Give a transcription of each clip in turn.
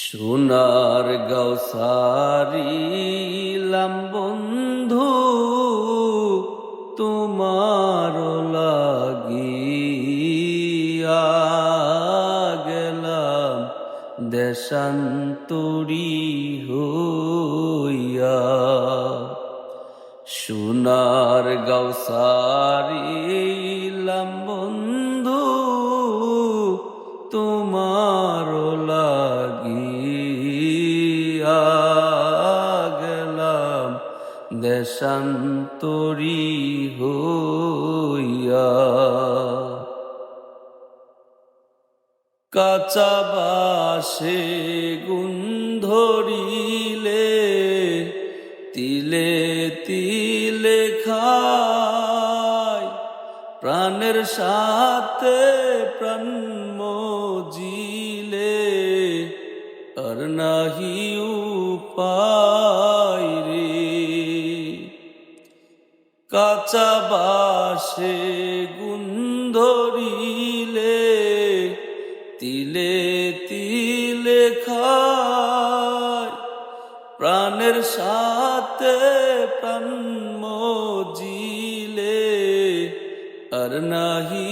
সোনার গৌসারিলাম বন্ধু তোমার লাগিয়া গেলাম দেশান্তরী হইয়া। সোনার গৌসারিলাম বন্ধু তোমার লাগিয়া গেলাম দেশান্তরী হইয়া। কাঁচা বাসে গুণ ধরিলে তিলে তিলে খায়, প্রাণের সাথে প্রাণ মজিলে আর নাহি উপায় রে। কাঁচা বাসে গুণ ধরিলে তিলে তিলে খায়, প্রাণের সাথে প্রাণ মজিলে আর নাহি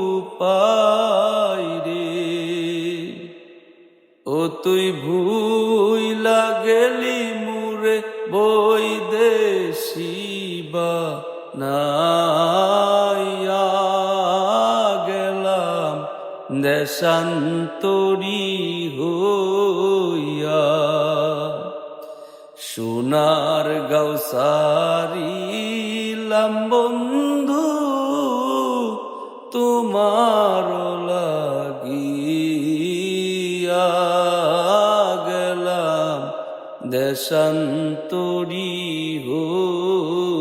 উপায় রে। ও তুই ভুইলা গেলি মুরে বৈদেশী বানাইয়া গেলাম দেশান্তরী হইয়া। সোনার গৌসারিলাম বন্ধু তোমার লাগিয়া গেলাম দেশান্তরী হইয়া।